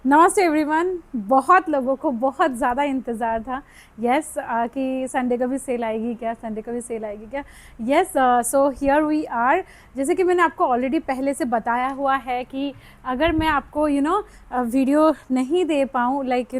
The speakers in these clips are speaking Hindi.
नमस्ते एवरीवन। बहुत लोगों को बहुत ज़्यादा इंतज़ार था। यस कि संडे का भी सेल आएगी क्या, संडे का भी सेल आएगी क्या। Yes, so here we are. जैसे कि मैंने आपको ऑलरेडी पहले से बताया हुआ है कि अगर मैं आपको वीडियो नहीं दे पाऊँ, लाइक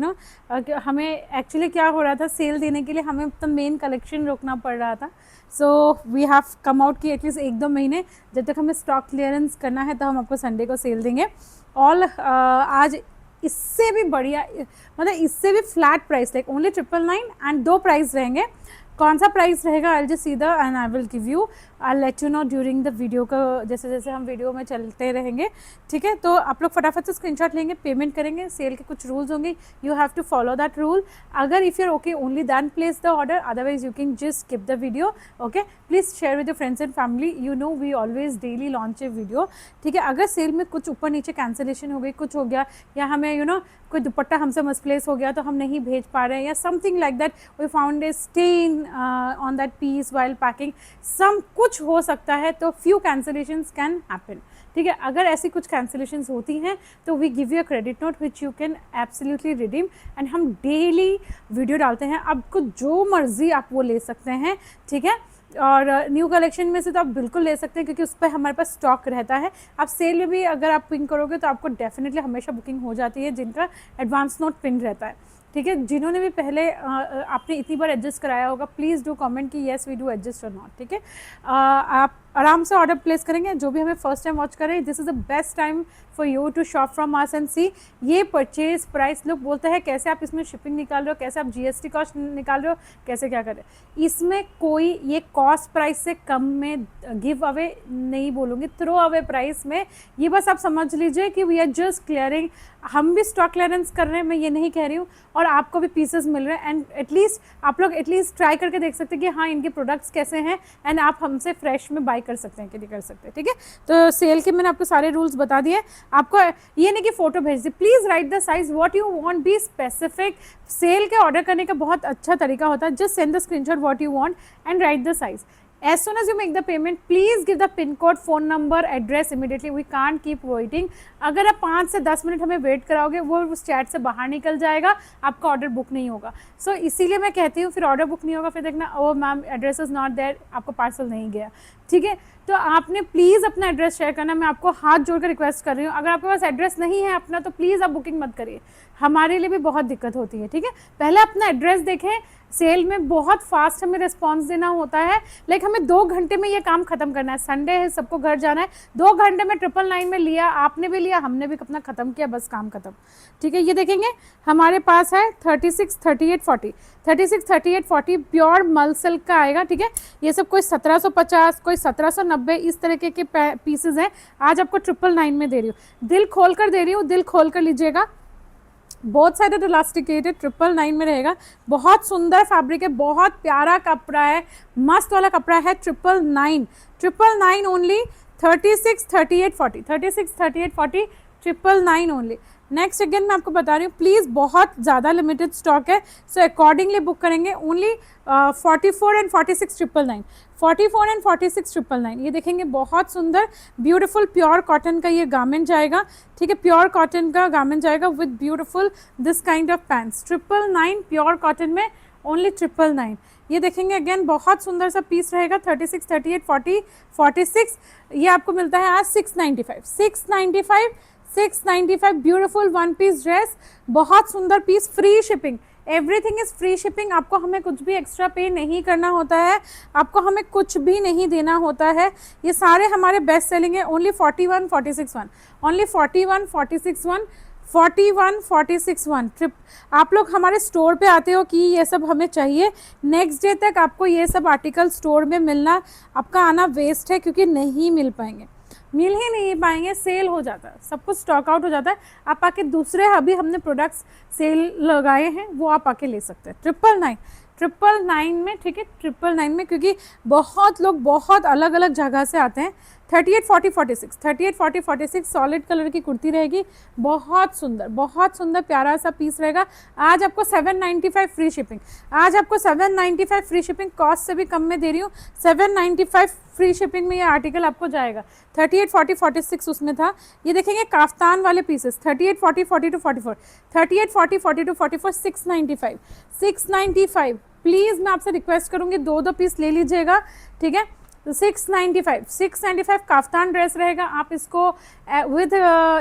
हमें एक्चुअली क्या हो रहा था, सेल देने के लिए हमें तो मेन कलेक्शन रोकना पड़ रहा था। So we have come out कि एटलीस्ट 1-2 महीने जब तक हमें स्टॉक क्लियरेंस करना है तो हम आपको संडे को सेल देंगे। ऑल आज इससे भी बढ़िया, मतलब इससे भी flat price, like only 999 and 2 price रहेंगे। कौन सा प्राइस रहेगा, I just see the and I will give you, I let you know during the video का, जैसे जैसे हम वीडियो में चलते रहेंगे। ठीक है, तो आप लोग फटाफट से स्क्रीनशॉट लेंगे, पेमेंट करेंगे। सेल के कुछ रूल्स होंगे, you have to follow that rule. अगर if you are okay only then place the order, otherwise you can just skip the video. Okay, please share with your friends and family. You know we always daily launch a video. ठीक है, अगर सेल में कुछ ऊपर नीचे कैंसिलेशन हो गई, कुछ हो गया, या हमें कोई दुपट्टा हमसे मिसप्लेस हो गया तो हम नहीं भेज पा रहे हैं, या something like that, we found a stain on that piece while packing, some कुछ हो सकता है, तो फ्यू कैंसिलेशंस कैन हैपन। ठीक है, अगर ऐसी कुछ कैंसिलेशंस होती हैं तो we give you a credit note which you can absolutely redeem. And हम डेली वीडियो डालते हैं, आपको जो मर्जी आप वो ले सकते हैं। ठीक है, और न्यू कलेक्शन में से तो आप बिल्कुल ले सकते हैं क्योंकि उस पर हमारे पास स्टॉक रहता है। आप सेल में भी अगर आप पिन करोगे तो आपको डेफिनेटली हमेशा बुकिंग हो जाती है जिनका एडवांस नोट पिन रहता है। ठीक है, जिन्होंने भी पहले आपने इतनी बार एडजस्ट कराया होगा, प्लीज़ डू कमेंट कि येस वी डू एडजस्ट और नॉट। ठीक है, आप आराम से ऑर्डर प्लेस करेंगे। जो भी हमें फर्स्ट टाइम वॉच करें, this is the best time for you to shop from us and see. ये परचेज प्राइस लोग बोलते हैं कैसे आप इसमें शिपिंग निकाल रहे हो, कैसे आप जीएसटी कॉस्ट निकाल रहे हो, कैसे क्या कर रहे हो। इसमें कोई ये कॉस्ट प्राइस से कम में गिव अवे नहीं बोलूँगी, थ्रो अवे प्राइस में। ये बस आप समझ लीजिए कि वी आर जस्ट क्लियरिंग, हम भी स्टॉक क्लियरेंस कर रहे हैं, मैं ये नहीं कह रही हूँ, और आपको भी पीसेस मिल रहे हैं। एंड एटलीस्ट आप लोग एटलीस्ट ट्राई करके देख सकते हैं कि हाँ इनके प्रोडक्ट्स कैसे हैं, एंड आप हमसे फ्रेश में बाय कर सकते हैं कि नहीं कर सकते। ठीक है, तो सेल के मैंने आपको सारे रूल्स बता दिए। आपको ये नहीं कि फ़ोटो भेज दी, please write the size what you want, be specific. Sale के ऑर्डर करने का बहुत अच्छा तरीका होता है, just send the screenshot what you want and write the size. As soon as you make the payment, please give the pin code, phone number, address immediately. We can't keep waiting. अगर आप 5 से 10 मिनट हमें वेट कराओगे, वो उस चैट से बाहर निकल जाएगा, आपका ऑर्डर बुक नहीं होगा। सो इसीलिए मैं कहती हूँ, फिर ऑर्डर बुक नहीं होगा, फिर देखना oh ma'am address is not there, आपका पार्सल नहीं गया। ठीक है, तो आपने प्लीज़ अपना एड्रेस शेयर करना। मैं आपको हाथ जोड़कर रिक्वेस्ट कर रही हूँ, अगर आपके पास एड्रेस नहीं है अपना तो प्लीज़ आप बुकिंग मत करिए, हमारे लिए भी बहुत दिक्कत होती है। ठीक है, पहले अपना एड्रेस देखें। सेल में बहुत फास्ट हमें रिस्पांस देना होता है, लाइक हमें 2 घंटे में ये काम खत्म करना है। संडे है, सबको घर जाना है, 2 घंटे में 999 में लिया, आपने भी लिया, हमने भी अपना ख़त्म किया, बस काम खत्म। ठीक है, ये देखेंगे हमारे पास है 36, 38, 40, 36, 38, 40 प्योर मल सिल्क का आएगा। ठीक है, ये सब कोई 1750, कोई 1790 इस तरीके के पीसेज हैं। आज आपको 999 में दे रही हूँ, दिल खोल कर दे रही हूँ, दिल खोल कर लीजिएगा। बहुत साइडेड इलास्टिकेटेड 999 में रहेगा। बहुत सुंदर फैब्रिक है, बहुत प्यारा कपड़ा है, मस्त वाला कपड़ा है। 999 ओनली, 36, 38, 40, 36, 38, 40, 999 ओनली। नेक्स्ट अगेन मैं आपको बता रही हूँ, प्लीज़ बहुत ज़्यादा लिमिटेड स्टॉक है, सो अकॉर्डिंगली बुक करेंगे। Only 44 and 46 999, 44 and 46 999। ये देखेंगे बहुत सुंदर ब्यूटीफुल प्योर कॉटन का ये गारमेंट जाएगा। ठीक है, प्योर कॉटन का गारमेंट जाएगा with beautiful this kind of pants. 999 pure cotton में ओनली 999। ये देखेंगे अगेन बहुत सुंदर सा पीस रहेगा। 36, 38, 40, 46 ये आपको मिलता है आज 695, 695, 695 ब्यूटीफुल वन पीस ड्रेस, बहुत सुंदर piece, free shipping, everything is free shipping. आपको हमें कुछ भी एक्स्ट्रा पे नहीं करना होता है, आपको हमें कुछ भी नहीं देना होता है। ये सारे हमारे बेस्ट सेलिंग है। Only 41, 46 1, only 41, 46 1, 41, 46 1 trip. आप लोग हमारे स्टोर पे आते हो कि ये सब हमें चाहिए, नेक्स्ट डे तक आपको ये सब आर्टिकल स्टोर में मिलना, आपका आना वेस्ट है क्योंकि नहीं मिल पाएंगे, मिल ही नहीं पाएंगे, सेल हो जाता है, सब कुछ स्टॉक आउट हो जाता है। आप आके दूसरे अभी हमने प्रोडक्ट्स सेल लगाए हैं वो आप आके ले सकते हैं। 999 में। ठीक है, 999 में, क्योंकि बहुत लोग बहुत अलग अलग जगह से आते हैं। 38 40 46, 38 40 46 सॉलिड कलर की कुर्ती रहेगी, बहुत सुंदर प्यारा सा पीस रहेगा। आज आपको 795 फ्री शिपिंग, आज आपको 795 फ्री शिपिंग, कॉस्ट से भी कम में दे रही हूँ। 795 फ्री शिपिंग में ये आर्टिकल आपको जाएगा। 38 40 46 उसमें था। ये देखेंगे काफ्तान वाले पीसेस, 38 40 42 44, 38 40 42 44, 695, 695। प्लीज़ मैं आपसे रिक्वेस्ट करूँगी 2 पीस ले लीजिएगा, ठीक है। तो 695 काफ्तान ड्रेस रहेगा। आप इसको विद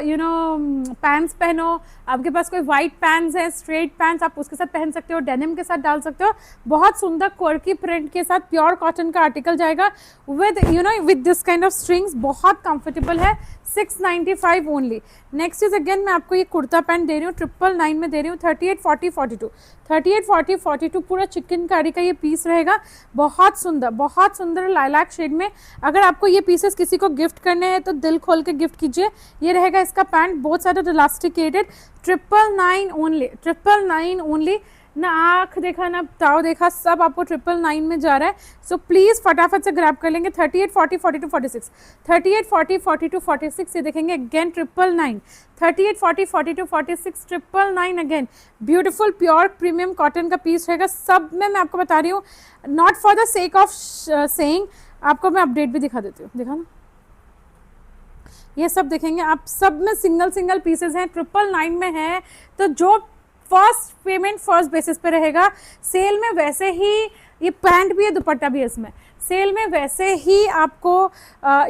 यू नो पैंट्स पहनो, आपके पास कोई वाइट पैंट्स है, स्ट्रेट पैंट्स, आप उसके साथ पहन सकते हो, डेनिम के साथ डाल सकते हो। बहुत सुंदर क्वर्की प्रिंट के साथ प्योर कॉटन का आर्टिकल जाएगा with you know with this kind of strings, बहुत कंफर्टेबल है। 695 ओनली। नेक्स्ट इज अगेन मैं आपको ये कुर्ता पैंट दे रही हूँ, 999 में दे रही हूँ। 38 40 42, 38 40 42 पूरा चिकनकारी का ये पीस रहेगा, बहुत सुंदर लाइलैक शेड में। अगर आपको ये पीसेस किसी को गिफ्ट करने हैं तो दिल खोल के गिफ्ट कीजिए। ये रहेगा इसका पैंट, बहुत सारा इलास्टिकेटेड, 999 ओनली, 999 ओनली। ना आँख देखा ना ताव देखा, सब आपको 999 में जा रहा है। सो प्लीज़ फटाफट से ग्रैब कर लेंगे। 38 40 42 46, 38 40 42 46, ये देखेंगे again 999, 38 40 42 46, 999 again. Beautiful pure premium cotton का पीस रहेगा। सब में मैं आपको बता रही हूँ, not for the sake of saying, आपको मैं अपडेट भी दिखा देती हूँ, दिखा ना, ये सब देखेंगे आप, सब में सिंगल पीसेस हैं, 999 में है। तो जो फर्स्ट पेमेंट फर्स्ट बेसिस पे रहेगा। सेल में वैसे ही ये पैंट भी है, दुपट्टा भी है इसमें। सेल में वैसे ही आपको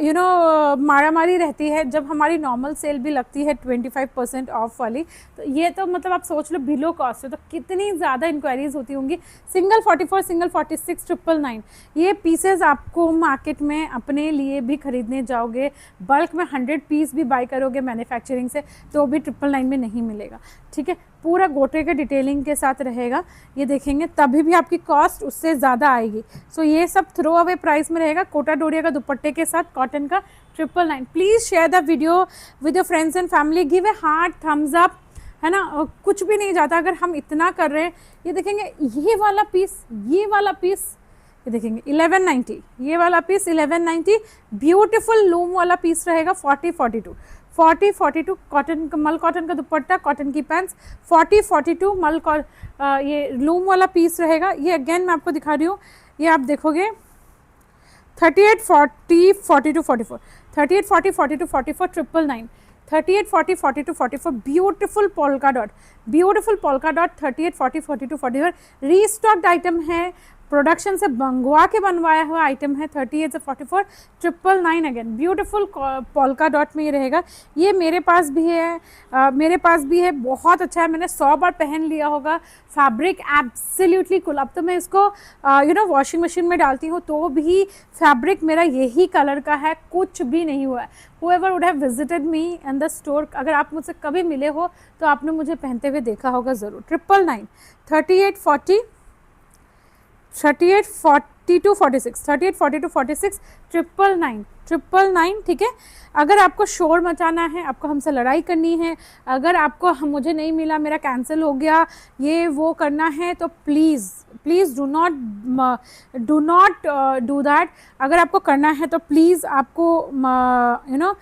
यू नो मारामारी रहती है जब हमारी नॉर्मल सेल भी लगती है 25% ऑफ वाली। तो ये तो मतलब आप सोच लो बिलो कॉस्ट है, तो कितनी ज़्यादा इंक्वायरीज होती होंगी। Single 44, single 46, 999। ये पीसेस आपको मार्केट में अपने लिए भी खरीदने जाओगे, बल्क में 100 पीस भी बाय करोगे मैन्युफैक्चरिंग से, तो भी 999 में नहीं मिलेगा, ठीक है। पूरा गोटे के डिटेलिंग के साथ रहेगा, ये देखेंगे, तभी भी आपकी कॉस्ट उससे ज़्यादा आएगी। सो ये सब थ्रो अवे प्राइस में रहेगा, कोटा डोरिया का दुपट्टे के साथ कॉटन का 999। Please share the video with your friends and family, give a heart thumbs up, है ना। कुछ भी नहीं जाता अगर हम इतना कर रहे हैं। ये देखेंगे ये वाला पीस, ये देखेंगे 1190, ये वाला पीस 1190, ब्यूटीफुल लूम वाला पीस रहेगा। 40 42, 40 42 कॉटन, मल कॉटन का दुपट्टा, कॉटन की पैंट्स, 40 42 ये लूम वाला पीस रहेगा। ये अगेन मैं आपको दिखा रही हूँ, ये आप देखोगे 38 40 42 44, 38 40 42 44, 999, 38 40 42 44, ब्यूटीफुल पोल्का डॉट, 38 40 42 44, रीस्टॉक्ड आइटम है, प्रोडक्शन से मंगवा के बनवाया हुआ आइटम है। 38 से 44, 999 अगेन, ब्यूटीफुल पोल्का डॉट में ये रहेगा। ये मेरे पास भी है, बहुत अच्छा है, मैंने 100 बार पहन लिया होगा। Fabric absolutely cool. अब तो मैं इसको वॉशिंग मशीन में डालती हूँ तो भी फैब्रिक मेरा यही कलर का है, कुछ भी नहीं हुआ है। whoever would have visited me in the store, अगर आप मुझसे कभी मिले हो तो आपने मुझे पहनते हुए देखा होगा ज़रूर। 999, 38 40 38 42 46, 38 42 46, 999, ठीक है। अगर आपको शोर मचाना है, आपको हमसे लड़ाई करनी है, अगर आपको मुझे नहीं मिला, मेरा कैंसिल हो गया, ये वो करना है, तो please do not do that. अगर आपको करना है तो प्लीज़ आपको यू नो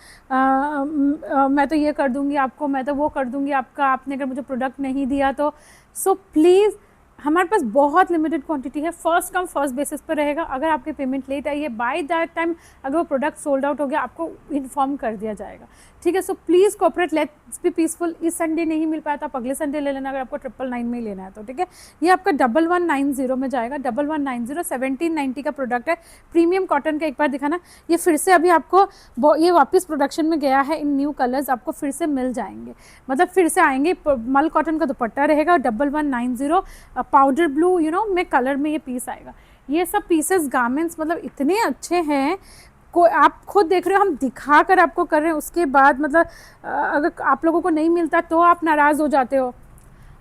मैं तो ये कर दूँगी आपको, मैं तो वो कर दूँगी आपका, आपने अगर मुझे प्रोडक्ट नहीं दिया तो। सो प्लीज़, हमारे पास बहुत लिमिटेड क्वांटिटी है, फर्स्ट कम फर्स्ट बेसिस पर रहेगा। अगर आपकी पेमेंट लेट आई है, बाय दैट टाइम अगर वो प्रोडक्ट सोल्ड आउट हो गया, आपको इन्फॉर्म कर दिया जाएगा, ठीक है। So please cooperate, let's be peaceful. इस संडे नहीं मिल पाया तो आप अगले संडे ले लेना, अगर आपको 999 में ही लेना है तो, ठीक है। ये आपका 1190 में जाएगा, 1190, 1790 का प्रोडक्ट है, प्रीमियम कॉटन का। एक बार दिखाना, ये फिर से अभी आपको ये वापस प्रोडक्शन में गया है, इन न्यू कलर्स आपको फिर से मिल जाएंगे, मतलब फिर से आएंगे। मल कॉटन का दुपट्टा रहेगा, 1190 पाउडर ब्लू में कलर में ये पीस आएगा। ये सब पीसेस गारमेंट्स मतलब इतने अच्छे हैं, आप खुद देख रहे हो, हम दिखा कर आपको कर रहे हैं, उसके बाद मतलब अगर आप लोगों को नहीं मिलता तो आप नाराज़ हो जाते हो।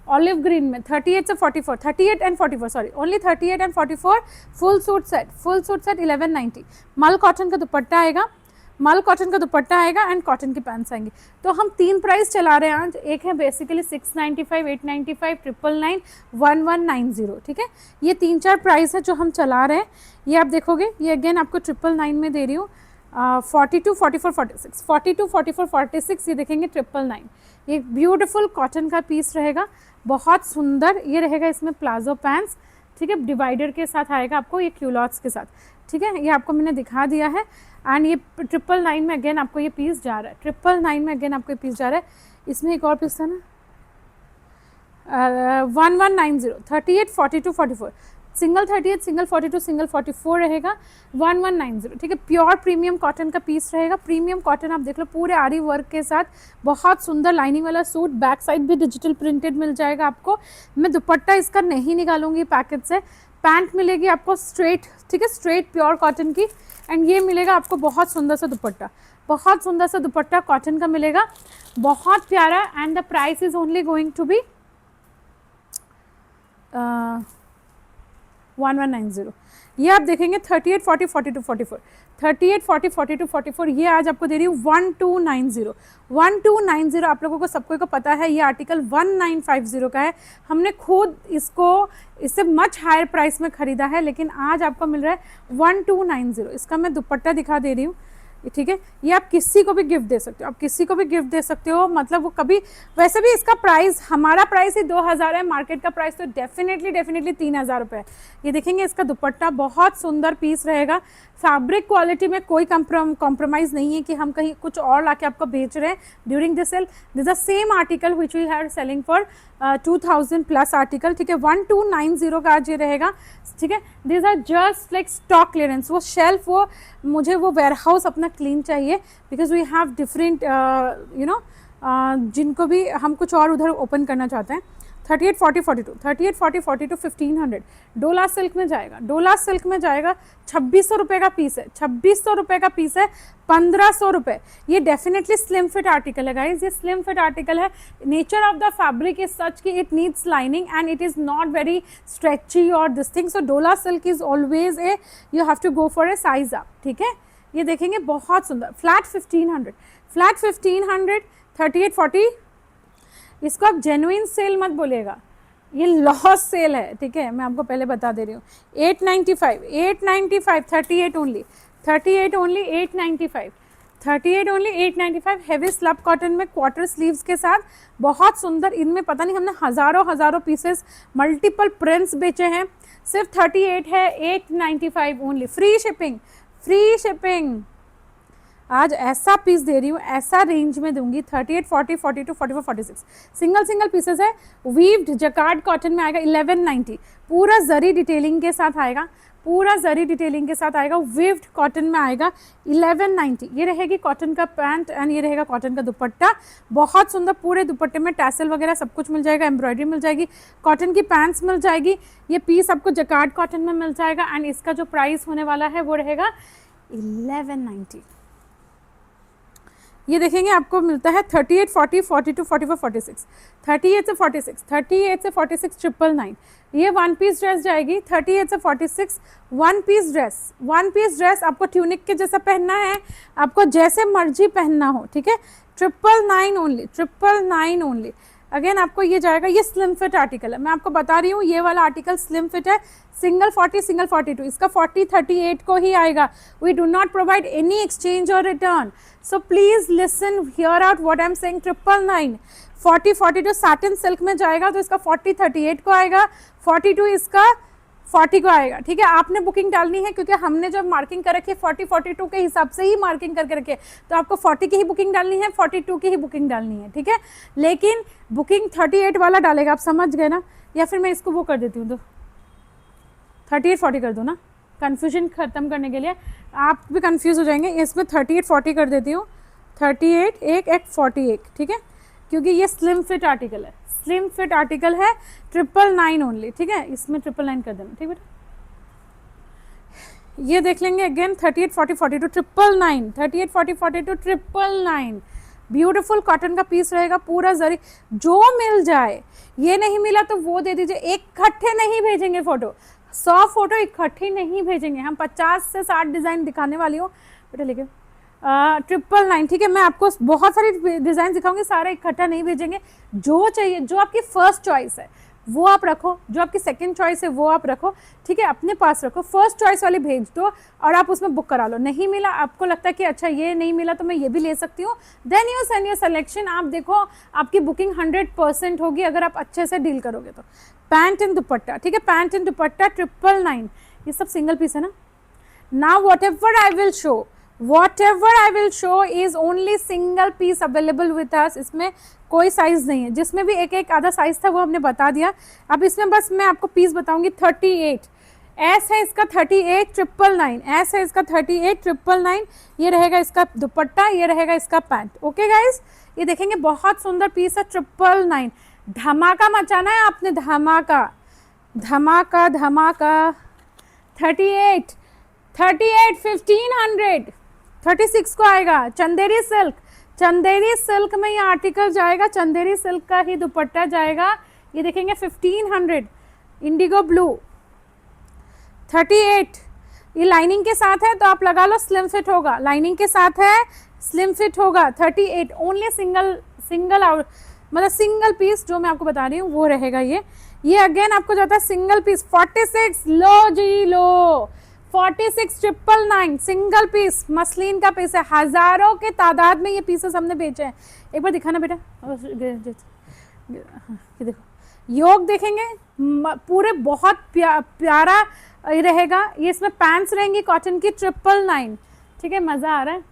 ऑलिव ग्रीन में 38 से 44, 38 and 44, sorry, only 38 and 44, full suit set 1190। मल कॉटन का दुपट्टा आएगा, एंड कॉटन की पैंट्स आएंगी। तो हम 3 प्राइस चला रहे हैं आज। एक है बेसिकली 695, 895, 999, 1190, ठीक है। ये 3-4 प्राइस है जो हम चला रहे हैं। ये आप देखोगे, ये अगेन आपको 999 में दे रही हूँ। 42, 44, 46, 42, 44, 46 ये देखेंगे 999। ये ब्यूटीफुल कॉटन का पीस रहेगा, बहुत सुंदर। ये रहेगा इसमें प्लाजो पैंट्स, ठीक है, डिवाइडर के साथ आएगा आपको, ये क्यूलॉट्स के साथ, ठीक है। ये आपको मैंने दिखा दिया है। एंड ये 999 में अगेन आपको ये पीस जा रहा है, 999 में अगेन आपको ये पीस जा रहा है। इसमें एक और पीस था ना, 1190, 38, 42, 44, सिंगल 38, सिंगल 42, सिंगल 44 रहेगा, 1190, ठीक है। प्योर प्रीमियम कॉटन का पीस रहेगा। प्रीमियम कॉटन आप देख लो, पूरे आरी वर्क के साथ, बहुत सुंदर लाइनिंग वाला सूट, बैक साइड भी डिजिटल प्रिंटेड मिल जाएगा आपको। मैं दुपट्टा इसका नहीं निकालूंगी पैकेट से। पैंट मिलेगी आपको स्ट्रेट, ठीक है, स्ट्रेट प्योर कॉटन की। एंड ये मिलेगा आपको बहुत सुंदर सा दुपट्टा, बहुत सुंदर सा दुपट्टा कॉटन का मिलेगा, बहुत प्यारा। And the price is only going to be 1190। ये आप देखेंगे 38, 40, 42, 44, 38, 40, 42, 44, ये आज आपको दे रही हूँ 1290, 1290। आप लोगों को सबको को पता है ये आर्टिकल 1950 का है। हमने खुद इसको इससे मच हायर प्राइस में ख़रीदा है, लेकिन आज आपको मिल रहा है 1290। इसका मैं दुपट्टा दिखा दे रही हूँ, ठीक है। ये आप किसी को भी गिफ्ट दे सकते हो, आप किसी को भी गिफ्ट दे सकते हो। मतलब वो कभी, वैसे भी इसका प्राइस, हमारा प्राइस ही 2000 है, मार्केट का प्राइस तो डेफिनेटली 3000 रुपये है। ये देखेंगे इसका दुपट्टा, बहुत सुंदर पीस रहेगा। फैब्रिक क्वालिटी में कोई कॉम्प्रोमाइज़ नहीं है कि हम कहीं कुछ और लाके आपको बेच रहे हैं during this sale. This the same article which we are selling for 2000 plus article, ठीक है। 1290 का आज ये रहेगा, ठीक है। This are just like stock clearance. वो शेल्फ, वो मुझे वो वेयरहाउस अपना क्लीन चाहिए, बिकॉज वी हैव डिफरेंट जिनको भी हम कुछ और उधर ओपन करना चाहते हैं। 38, 40, 42, 38, 40, 42, 1500 डोला सिल्क में जाएगा। डोला सिल्क में जाएगा, 2600 रुपये का पीस है, 2600 रुपये का पीस है, 1500 रुपये। ये डेफिनेटली स्लिम फिट आर्टिकल है गाइज, ये स्लिम फिट आर्टिकल है। Nature of the fabric is such that it needs lining and it is not very stretchy और this thing. So Dola silk is always a, you have to go for a size up, ठीक है। ये देखेंगे बहुत सुंदर, फ्लैट 1500, फ्लैट 1500, 38, 40। इसको आप जेन्युइन सेल मत बोलिएगा, ये लॉस सेल है, ठीक है। मैं आपको पहले बता दे रही हूँ। 895, 895, 38 only, 38 only, 895, 38 only, 895। Heavy slub cotton में क्वार्टर स्लीव्स के साथ, बहुत सुंदर। इनमें पता नहीं हमने हज़ारों पीसेस, मल्टीपल प्रिंट्स बेचे हैं। सिर्फ 38 है, 895 only, free shipping, free shipping. आज ऐसा पीस दे रही हूँ, ऐसा रेंज में दूंगी। 38, 40, 42, 44, 46 सिंगल पीसेस है। वीव्ड जकार्ड कॉटन में आएगा 1190, पूरा जरी डिटेलिंग के साथ आएगा, पूरा जरी डिटेलिंग के साथ आएगा। वीव्ड कॉटन में आएगा 1190। ये रहेगी कॉटन का पैंट एंड ये रहेगा कॉटन का दुपट्टा, बहुत सुंदर। पूरे दुपट्टे में टैसल वगैरह सब कुछ मिल जाएगा, एम्ब्रॉयडरी मिल जाएगी, कॉटन की पैंट्स मिल जाएगी। ये पीस आपको जकार्ड कॉटन में मिल जाएगा एंड इसका जो प्राइस होने वाला है वो रहेगा 1190। ये देखेंगे आपको मिलता है 38, 40, 42, 44, 46, 38 से 46, 38 से 46 999। ये वन पीस ड्रेस जाएगी 38 से 46, one piece dress, one piece dress. आपको ट्यूनिक के जैसा पहनना है, आपको जैसे मर्जी पहनना हो, ठीक है। 999 ओनली, 999 ओनली। अगेन आपको ये जाएगा, ये स्लिम फिट आर्टिकल है, मैं आपको बता रही हूँ ये वाला आर्टिकल स्लिम फिट है। सिंगल 40, सिंगल 42, इसका 40, 38 को ही आएगा। We do not provide any exchange और return, so please listen here out what I am saying. 999, 40, 42 satin silk में जाएगा तो इसका 40, 38 को आएगा, 42 इसका 40 को आएगा, ठीक है। आपने बुकिंग डालनी है क्योंकि हमने जब मार्किंग कर रखी है 40, 42 के हिसाब से ही मार्किंग करके रखी है, तो आपको 40 की ही बुकिंग डालनी है, 42 की ही बुकिंग डालनी है, ठीक है। लेकिन बुकिंग 38 वाला डालेगा, आप समझ गए ना। या फिर मैं इसको वो कर देती हूँ, तो 38, 40 कर दूँ ना, कन्फ्यूजन ख़त्म करने के लिए। आप भी कन्फ्यूज़ हो जाएंगे, इसमें 38, 40 कर देती हूँ। 38 एक 41, ठीक है, क्योंकि ये स्लिम फिट आर्टिकल है, स्लिम फिट आर्टिकल है। 999 ओनली, ठीक है। इसमें 999 कर देना, ठीक है। ये देख लेंगे अगेन 38, 40, 42, 999, 38, 40, 42, 999। ब्यूटीफुल कॉटन का पीस रहेगा, पूरा जरी, जो मिल जाए। ये नहीं मिला तो वो दे दीजिए, इकट्ठे नहीं भेजेंगे फोटो, 100 फोटो इकट्ठी नहीं भेजेंगे हम। 50 से 60 डिज़ाइन दिखाने वाली हूँ बेटा, लेके 999, ठीक है। मैं आपको बहुत सारी डिज़ाइन दिखाऊंगी, सारे इकट्ठा नहीं भेजेंगे। जो चाहिए, जो आपकी फर्स्ट चॉइस है वो आप रखो, जो आपकी सेकंड चॉइस है वो आप रखो, ठीक है, अपने पास रखो, फर्स्ट चॉइस वाली भेज दो और आप उसमें बुक करा लो। नहीं मिला, आपको लगता है कि अच्छा ये नहीं मिला तो मैं ये भी ले सकती हूँ, then you send your selection. आप देखो आपकी बुकिंग 100% होगी अगर आप अच्छे से डील करोगे तो। पैंट एंड दुपट्टा, ठीक है, पैंट एंड दुपट्टा 999, ये सब सिंगल पीस है ना। Now whatever I will show is only single piece available with us। इसमें कोई साइज नहीं है, जिसमें भी एक एक आधा साइज था वो हमने बता दिया। अब इसमें बस मैं आपको पीस बताऊंगी। 38 एस है इसका, 38,999 एस है इसका, 38,999। ये रहेगा इसका दुपट्टा, ये रहेगा इसका पैंट। ओके गाइज, ये देखेंगे बहुत सुंदर पीस है, 999। धमाका मचाना है आपने, धमाका धमाका धमाका। 38 1500 36 को आएगा। चंदेरी सिल्क, चंदेरी सिल्क में ये आर्टिकल जाएगा, चंदेरी सिल्क का ही दुपट्टा जाएगा। ये देखेंगे 1500, इंडिगो ब्लू। 38 ये लाइनिंग के साथ है तो आप लगा लो, स्लिम फिट होगा, लाइनिंग के साथ है, स्लिम फिट होगा। 38 ओनली सिंगल आउट, मतलब सिंगल पीस जो मैं आपको बता रही हूँ वो रहेगा। ये अगेन आपको जाता है सिंगल पीस। 46 लो जी लो, 46,999 सिंगल पीस, मसलिन का पीस है। हजारों के तादाद में ये पीसेस हमने बेचे हैं। एक बार दिखाना बेटा, ये देखो योग देखेंगे पूरे, बहुत प्यारा रहेगा ये। इसमें पैंट्स रहेंगी कॉटन की, 999, ठीक है। मज़ा आ रहा है,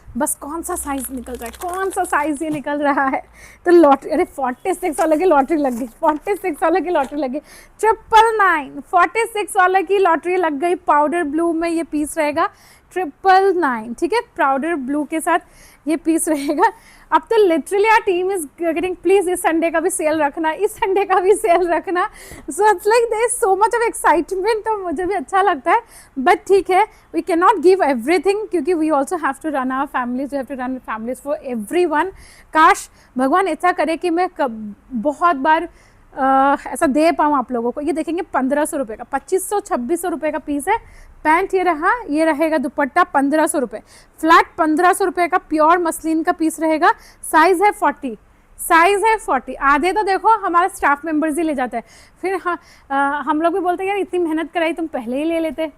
बस कौन सा साइज निकल रहा है, कौन सा साइज ये निकल रहा है। तो लॉटरी, अरे 46 वाले की लॉटरी लग गई, 46 वाले की लॉटरी लग गई, 999 46 वाले की लॉटरी लग गई। पाउडर ब्लू में ये पीस रहेगा, 999, ठीक है, पाउडर ब्लू के साथ ये पीस रहेगा। अब तो literally our team is getting, please इस संडे का भी सेल रखना, इस संडे का भी सेल रखना। So it's like there is so much of excitement, तो मुझे भी अच्छा लगता है। बट ठीक है, we can not give everything, क्योंकि we also have to run our families, we have to run families for everyone. काश भगवान ऐसा करे कि मैं बहुत बार ऐसा दे पाऊँ आप लोगों को। ये देखेंगे 1500 रुपये का, 2500-2600 रुपये का पीस है। पैंट ये रहा, ये रहेगा दुपट्टा 1500 रुपये, फ्लैट 1500 रुपये का प्योर मसलिन का पीस रहेगा। साइज़ है 40, साइज़ है 40। आधे तो देखो हमारे स्टाफ मेंबर्स ही ले जाते हैं, फिर हम लोग भी बोलते हैं यार इतनी मेहनत कराई तुम पहले ही ले लेते,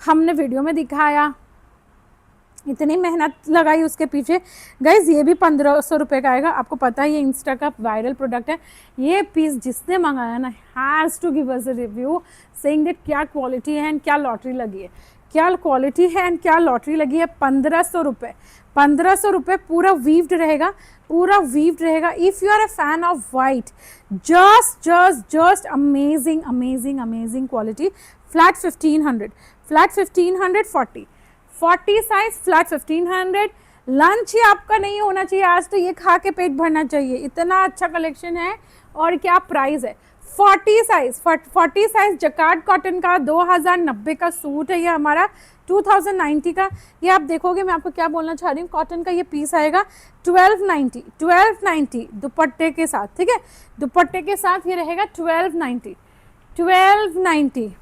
हमने वीडियो में दिखाया, इतनी मेहनत लगाई उसके पीछे। गाइज ये भी 1500 रुपये का आएगा। आपको पता है ये इंस्टा का वायरल प्रोडक्ट है। ये पीस जिसने मंगाया ना has to give us a review saying that क्या क्वालिटी है एंड क्या लॉटरी लगी है, क्या क्वालिटी है एंड क्या लॉटरी लगी है। 1500 रुपये, 1500 रुपये, पूरा वीव्ड रहेगा, पूरा वीव्ड रहेगा। If you are a fan of white, just amazing amazing amazing quality. Flat 1500, flat 1540, 40 size, flat 1500। Launch ही आपका नहीं होना चाहिए आज, तो ये खा के पेट भरना चाहिए, इतना अच्छा कलेक्शन है और क्या प्राइस है। 40 साइज, 40 साइज जकार्ड कॉटन का 2090 का सूट है ये हमारा, 2090 का। ये आप देखोगे, मैं आपको क्या बोलना चाह रही हूँ, कॉटन का ये पीस आएगा 1290, 1290 दुपट्टे के साथ, ठीक है, दुपट्टे के साथ ये रहेगा 1290, 1290।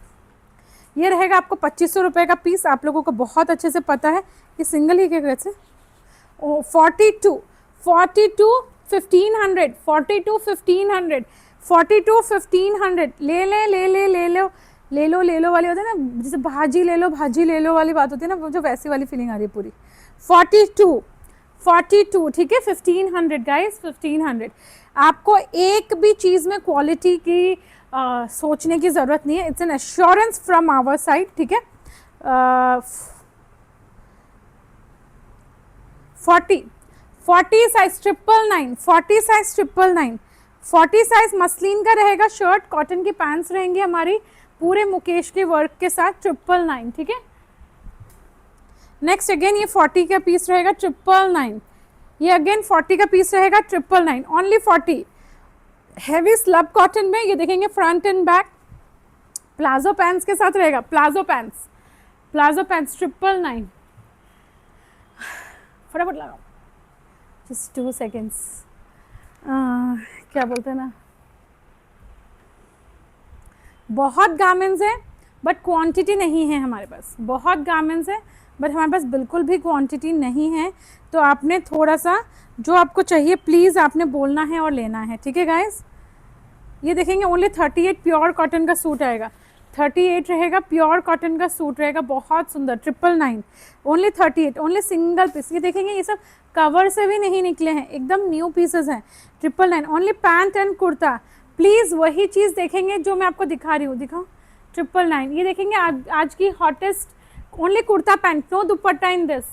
ये रहेगा आपको 2500 रुपये का पीस। आप लोगों को बहुत अच्छे से पता है ये सिंगल ही के वैसे 42 1500, 42 1500, 42 1500। ले लो वाली होती है ना, जैसे भाजी ले लो वाली बात होती है ना, वो जो वैसी वाली फीलिंग आ रही है पूरी। 42, ठीक है, 1500 गाइस, 1500। आपको एक भी चीज़ में क्वालिटी की सोचने की ज़रूरत नहीं है, it's an assurance from our side, ठीक है। 40 साइज 999, 40 साइज 999, 40 साइज मसलिन का रहेगा शर्ट, कॉटन की पैंट्स रहेंगी हमारी पूरे मुकेश के वर्क के साथ, 999, ठीक है। नेक्स्ट अगेन ये 40 का पीस रहेगा 999, ये अगेन 40 का पीस रहेगा 999, ओनली 40। हैवी स्लब कॉटन में ये देखेंगे front end back, palazzo pants के साथ रहेगा, प्लाजो पैंट्स 999। फटाफट लगाओ, जस्ट 2 सेकेंड्स। क्या बोलते हैं ना, बहुत गारमेंट्स है बट क्वांटिटी नहीं है हमारे पास, बहुत गारमेंट्स है बट हमारे पास बिल्कुल भी क्वांटिटी नहीं है। तो आपने थोड़ा सा जो आपको चाहिए प्लीज़ आपने बोलना है और लेना है, ठीक है गाइस। ये देखेंगे ओनली 38 प्योर कॉटन का सूट आएगा, 38 रहेगा, प्योर कॉटन का सूट रहेगा, बहुत सुंदर, 999 ओनली 38, ओनली सिंगल पीस। ये देखेंगे ये सब कवर से भी नहीं निकले हैं, एकदम न्यू पीसेस हैं, 999 only pant and kurta. Please वही चीज़ देखेंगे जो मैं आपको दिखा रही हूँ, दिखाओ 999। ये देखेंगे आज की hottest only kurta pant, no dupatta in this,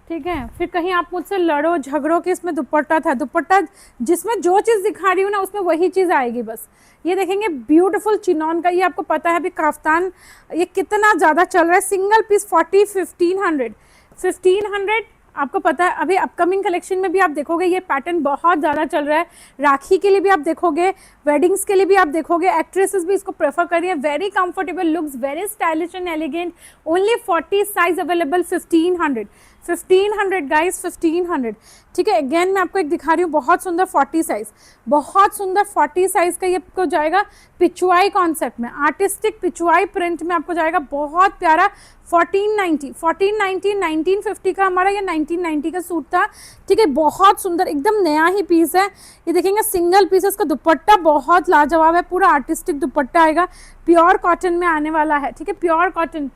ठीक है। फिर कहीं आप मुझसे लड़ो झगड़ो कि इसमें दुपट्टा था, दुपट्टा जिसमें जो चीज़ दिखा रही हूँ ना उसमें वही चीज़ आएगी बस। ये देखेंगे ब्यूटीफुल चिनॉन का, ये आपको पता है अभी काफ्तान ये कितना ज़्यादा चल रहा है, सिंगल पीस 1500 आपको पता है। अभी अपकमिंग कलेक्शन में भी आप देखोगे ये पैटर्न बहुत ज़्यादा चल रहा है, राखी के लिए भी आप देखोगे, वेडिंग्स के लिए भी आप देखोगे, एक्ट्रेसेस भी इसको प्रेफर कर रही है। Very comfortable, looks very stylish and elegant, only 40 size available, 1500 guys, 1500, ठीक है। अगेन मैं आपको एक दिखा रही हूँ बहुत सुंदर 40 साइज, बहुत सुंदर 40 साइज का, ये आपको जाएगा पिचुआई कॉन्सेप्ट में, आर्टिस्टिक पिचुआई प्रिंट में आपको जाएगा, बहुत प्यारा। 1490 1950 का हमारा ये 1990 का सूट था, ठीक है, बहुत सुंदर, एकदम नया ही पीस है। ये देखेंगे सिंगल पीस, इसका दुपट्टा बहुत लाजवाब है, पूरा आर्टिस्टिक दुपट्टा आएगा, प्योर कॉटन में आने वाला है, ठीक है, प्योर कॉटन,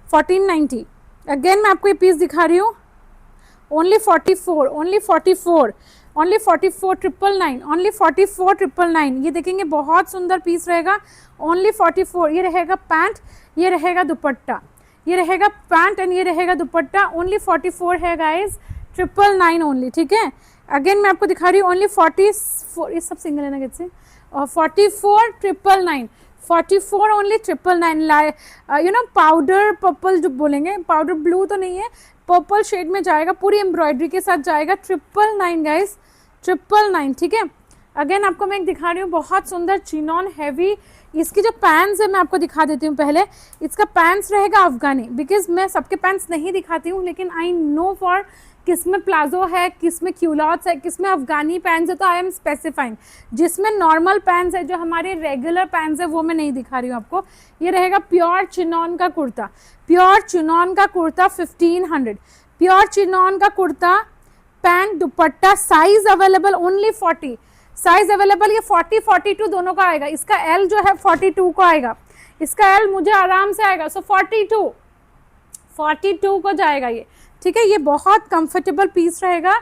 1490। अगेन मैं आपको ये पीस दिखा रही हूँ, ओनली 44, ओनली 44, ओनली 44 999, ओनली 44 999। ये देखेंगे बहुत सुंदर पीस रहेगा, ओनली 44। ये रहेगा पैंट, ये रहेगा दुपट्टा, ये रहेगा पैंट एंड ये रहेगा दुपट्टा, ओनली 44 है गाइज, 999 ओनली, ठीक है। अगेन मैं आपको दिखा रही हूँ ओनली 44, ये सब सिंगल है ना कैसे, और 44 999, 44 only 999, you know powder purple जो बोलेंगे, पाउडर ब्लू तो नहीं है, पर्पल शेड में जाएगा, पूरी एम्ब्रॉयडरी के साथ जाएगा, 999 गाइस, 999, ठीक है। अगेन आपको मैं एक दिखा रही हूँ बहुत सुंदर चिनॉन हैवी, इसकी जो पैंट्स है मैं आपको दिखा देती हूँ पहले। इसका पैंट्स रहेगा अफगानी, बिकॉज मैं सबके पैंट्स नहीं दिखाती हूँ, लेकिन आई नो फॉर किस में प्लाजो है, किस में क्यूलॉट्स है, किस में अफगानी पैंट्स है, तो आई एम स्पेसिफाइंग। जिसमें नॉर्मल पैंट्स है, जो हमारे रेगुलर पैंट्स है, वो मैं नहीं दिखा रही हूँ आपको। ये रहेगा प्योर चिनॉन का कुर्ता, प्योर चिनॉन का कुर्ता 1500, प्योर चिनॉन का कुर्ता, पैंट दुपट्टा, size available only 40 size available, ये 40 42 दोनों का आएगा। इसका एल जो है 42 को आएगा, इसका एल मुझे आराम से आएगा, सो 42 को जाएगा ये, ठीक है। ये बहुत कंफर्टेबल पीस रहेगा,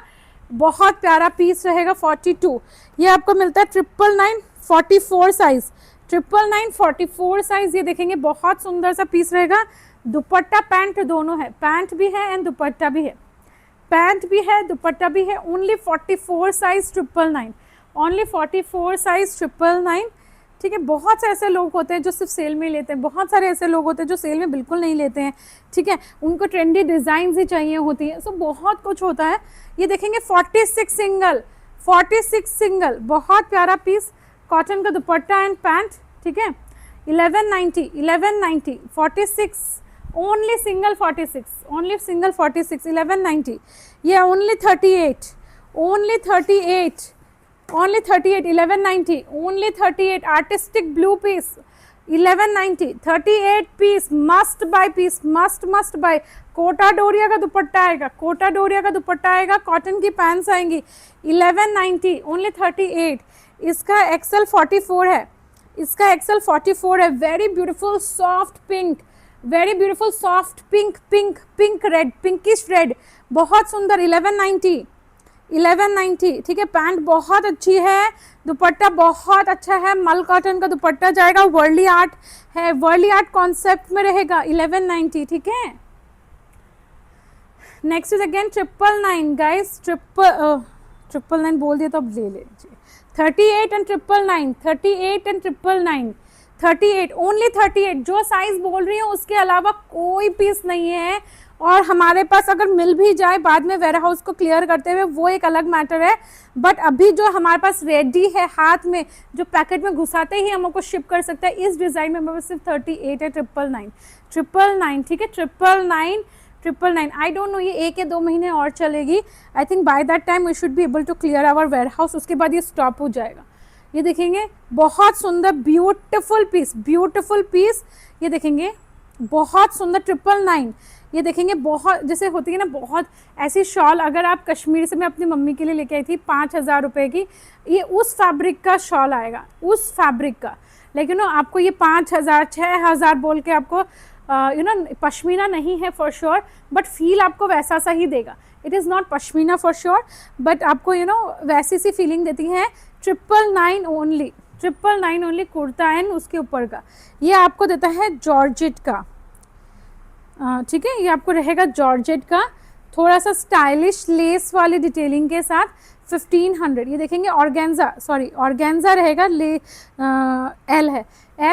बहुत प्यारा पीस रहेगा, 42। ये आपको मिलता है 999 44 साइज, 999 44 साइज। ये देखेंगे बहुत सुंदर सा पीस रहेगा, दुपट्टा पैंट दोनों है, पैंट भी है एंड दुपट्टा भी है, पैंट भी है दुपट्टा भी है, ओनली 44 साइज 999, ओनली 44 साइज 999, ठीक है। बहुत से ऐसे लोग होते हैं जो सिर्फ सेल में लेते हैं, बहुत सारे ऐसे लोग होते हैं जो सेल में बिल्कुल नहीं लेते हैं, ठीक है, उनको ट्रेंडी डिज़ाइन ही चाहिए होती है, सो बहुत कुछ होता है। ये देखेंगे 46 सिंगल, 46 सिंगल, बहुत प्यारा पीस, कॉटन का दुपट्टा एंड पैंट, ठीक है, 1190 46 ओनली सिंगल 46, ओनली सिंगल 46 1190। ये only 38, only 38, only 38 1190, only 38 artistic blue piece 1190, 38 piece, must buy piece, must buy. Kota Doria का दुपट्टा आएगा, कोटा डोरिया का दुपट्टा आएगा, कॉटन की पैंट्स आएंगी, 1190 ओनली 38। इसका एक्सेल 44 है, इसका एक्सेल 44 है, very beautiful soft pink, very beautiful soft pink, pink pink red, pinkish red, बहुत सुंदर, 1190, ठीक है। पैंट बहुत अच्छी है, दुपट्टा बहुत अच्छा है, मल कॉटन का दुपट्टा जाएगा, वर्ली आर्ट है, वर्ली आर्ट कॉन्सेप्ट में रहेगा, 1190, ठीक है। नेक्स्ट इज अगेन 999 गाइस, 999 बोल दिया तो अब ले लीजिए, 38 एंड 999, 38 एंड 999, 38 ओनली 38। जो साइज बोल रही हूँ उसके अलावा कोई पीस नहीं है, और हमारे पास अगर मिल भी जाए बाद में वेयर हाउस को क्लियर करते हुए, वो एक अलग मैटर है, बट अभी जो हमारे पास रेडी है हाथ में, जो पैकेट में घुसाते ही हमको शिप कर सकता है, इस डिज़ाइन में हमारे पास सिर्फ 38 है, 999, ठीक है, 999। आई डोंट नो ये 1 या 2 महीने और चलेगी, I think by that time we should be able to clear our warehouse, उसके बाद ये स्टॉप हो जाएगा। ये देखेंगे बहुत सुंदर ब्यूटीफुल पीस, ब्यूटीफुल पीस, ये देखेंगे बहुत सुंदर 999। ये देखेंगे बहुत जैसे होती है ना, बहुत ऐसी शॉल, अगर आप कश्मीर से मैं अपनी मम्मी के लिए लेके आई थी 5,000 रुपये की, ये उस फैब्रिक का शॉल आएगा, उस फैब्रिक का। लेकिन आपको ये 5,000 6,000 बोल के आपको पश्मीना नहीं है फॉर श्योर, बट फील आपको वैसा सा ही देगा। It is not pashmina for sure, but आपको वैसी सी फीलिंग देती है। 999 ओनली, 999 ओनली कुर्ता एंड उसके ऊपर का। ये आपको देता है जॉर्जेट का, ठीक है, ये आपको रहेगा जॉर्जेट का, थोड़ा सा स्टाइलिश लेस वाली डिटेलिंग के साथ 1500। ये देखेंगे ऑर्गेन्जा, सॉरी ऑर्गेन्जा रहेगा, एल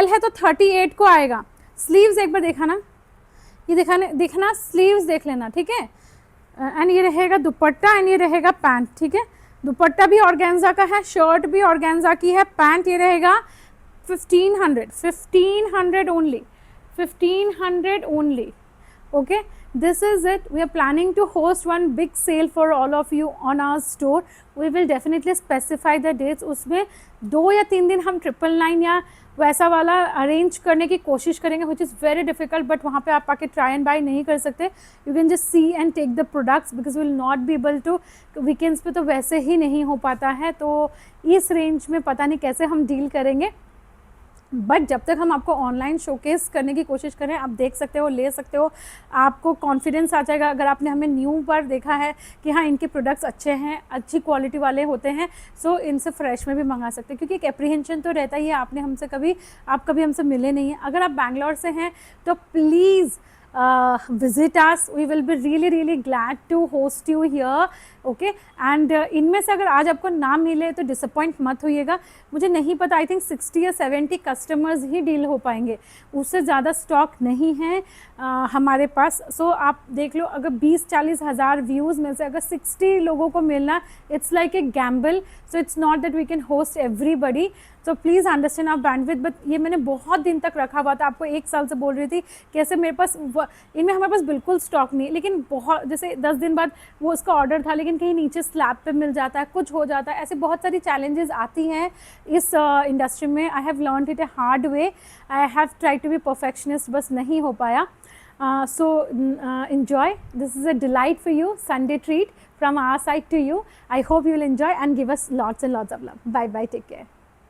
है तो 38 को आएगा। स्लीव्स एक बार देखा ना, ये देखना स्लीव्स देख लेना, ठीक है। एंड ये रहेगा दुपट्टा एंड ये रहेगा पैंट, ठीक है। दुपट्टा भी ऑर्गेन्जा का है, शर्ट भी ऑर्गेन्जा की है, पैंट ये रहेगा 1500 only, 1500 only. Okay, this is it. We are planning to host one big sale for all of you on our store. We will definitely specify the dates. उसमें 2 या 3 दिन हम 999 या वैसा वाला अरेंज करने की कोशिश करेंगे, which is very difficult, but वहाँ पे आप आके try and buy नहीं कर सकते। You can just see and take the products because we will not be able to, weekends पे तो वैसे ही नहीं हो पाता है, तो इस रेंज में पता नहीं कैसे हम डील करेंगे। बट जब तक हम आपको ऑनलाइन शोकेस करने की कोशिश करें, आप देख सकते हो, ले सकते हो, आपको कॉन्फिडेंस आ जाएगा। अगर आपने हमें न्यू बार देखा है कि हाँ इनके प्रोडक्ट्स अच्छे हैं, अच्छी क्वालिटी वाले होते हैं, सो इनसे फ्रेश में भी मंगा सकते हैं, क्योंकि एक एप्रीहेंशन तो रहता ही है। आप कभी हमसे मिले नहीं हैं। अगर आप बैंगलोर से हैं तो please visit us. We will be really glad to host you here. Okay and इनमें से अगर आज आपको ना मिले तो डिसअपॉइंट मत होइएगा। मुझे नहीं पता, आई थिंक 60 या 70 कस्टमर्स ही डील हो पाएंगे, उससे ज़्यादा स्टॉक नहीं है हमारे पास। सो आप देख लो, अगर 20-40 हज़ार व्यूज़ में से अगर 60 लोगों को मिलना, it's like a gamble. So it's not that we can host everybody, so please understand our bandwidth. But ये मैंने बहुत दिन तक रखा हुआ था, आपको 1 साल से बोल रही थी कैसे मेरे पास इनमें हमारे पास बिल्कुल स्टॉक नहीं है। लेकिन बहुत जैसे 10 दिन बाद वो उसका ऑर्डर था, लेकिन कहीं नीचे स्लैब पे मिल जाता है, कुछ हो जाता है, ऐसे बहुत सारी चैलेंजेस आती हैं इस इंडस्ट्री में। I have learned it a hard way, I have try to be perfectionist, बस नहीं हो पाया। So enjoy. This is a delight for you, Sunday treat from our side to you. I hope you will enjoy and give us lots and lots of love. Bye bye, take care.